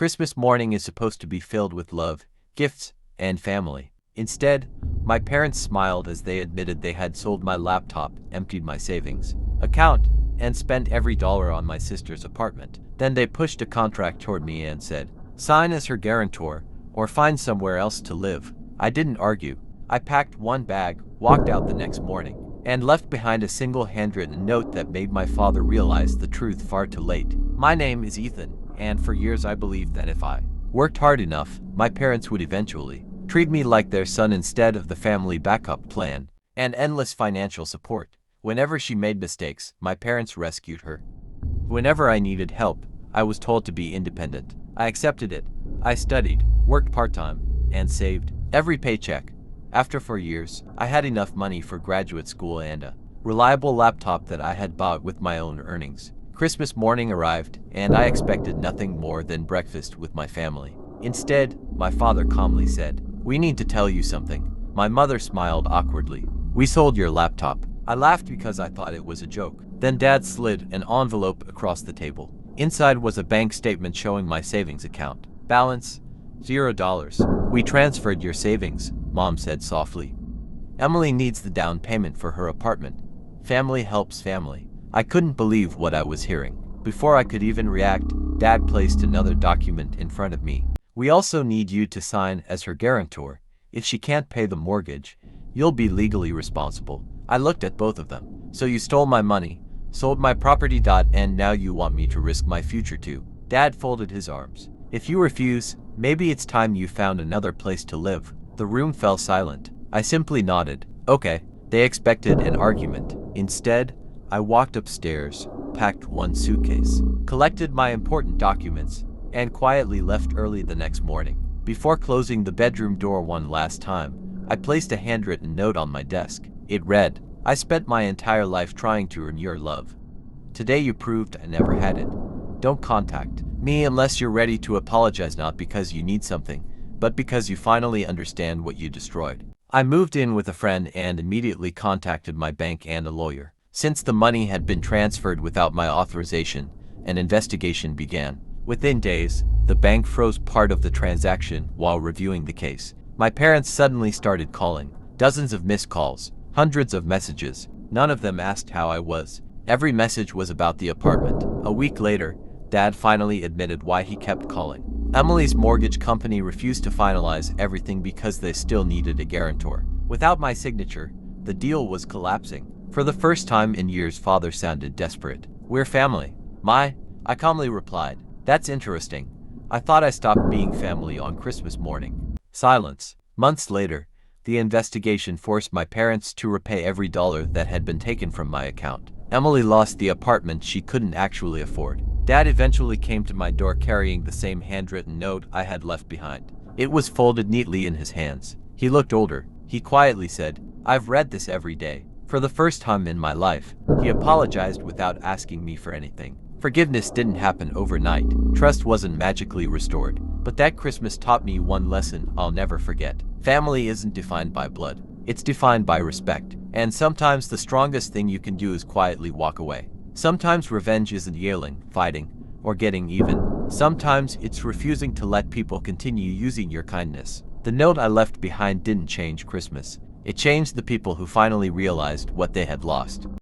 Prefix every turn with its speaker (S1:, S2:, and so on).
S1: Christmas morning is supposed to be filled with love, gifts, and family. Instead, my parents smiled as they admitted they had sold my laptop, emptied my savings account, and spent every dollar on my sister's apartment. Then they pushed a contract toward me and said, "Sign as her guarantor, or find somewhere else to live." I didn't argue. I packed one bag, walked out the next morning, and left behind a single handwritten note that made my father realize the truth far too late. My name is Ethan, and for years I believed that if I worked hard enough, my parents would eventually treat me like their son instead of the family backup plan and endless financial support. Whenever she made mistakes, my parents rescued her. Whenever I needed help, I was told to be independent. I accepted it. I studied, worked part-time, and saved every paycheck. After 4 years, I had enough money for graduate school and a reliable laptop that I had bought with my own earnings. Christmas morning arrived, and I expected nothing more than breakfast with my family. Instead, my father calmly said, "We need to tell you something." My mother smiled awkwardly. "We sold your laptop." I laughed because I thought it was a joke. Then Dad slid an envelope across the table. Inside was a bank statement showing my savings account. Balance, $0. "We transferred your savings," Mom said softly. "Emily needs the down payment for her apartment. Family helps family." I couldn't believe what I was hearing. Before I could even react, Dad placed another document in front of me. "We also need you to sign as her guarantor. If she can't pay the mortgage, you'll be legally responsible." I looked at both of them. "So you stole my money, sold my property, and now you want me to risk my future too?" Dad folded his arms. "If you refuse, maybe it's time you found another place to live." The room fell silent. I simply nodded. Okay. They expected an argument. Instead, I walked upstairs, packed one suitcase, collected my important documents, and quietly left early the next morning. Before closing the bedroom door one last time, I placed a handwritten note on my desk. It read, "I spent my entire life trying to earn your love. Today you proved I never had it. Don't contact me unless you're ready to apologize, not because you need something, but because you finally understand what you destroyed." I moved in with a friend and immediately contacted my bank and a lawyer. Since the money had been transferred without my authorization, an investigation began. Within days, the bank froze part of the transaction while reviewing the case. My parents suddenly started calling. Dozens of missed calls, hundreds of messages. None of them asked how I was. Every message was about the apartment. A week later, Dad finally admitted why he kept calling. Emily's mortgage company refused to finalize everything because they still needed a guarantor. Without my signature, the deal was collapsing. For the first time in years, Father sounded desperate. "We're family." I calmly replied. "That's interesting. I thought I stopped being family on Christmas morning." Silence. Months later, the investigation forced my parents to repay every dollar that had been taken from my account. Emily lost the apartment she couldn't actually afford. Dad eventually came to my door carrying the same handwritten note I had left behind. It was folded neatly in his hands. He looked older. He quietly said, "I've read this every day." For the first time in my life, he apologized without asking me for anything. Forgiveness didn't happen overnight. Trust wasn't magically restored. But that Christmas taught me one lesson I'll never forget. Family isn't defined by blood. It's defined by respect. And sometimes the strongest thing you can do is quietly walk away. Sometimes revenge isn't yelling, fighting, or getting even. Sometimes it's refusing to let people continue using your kindness. The note I left behind didn't change Christmas. It changed the people who finally realized what they had lost.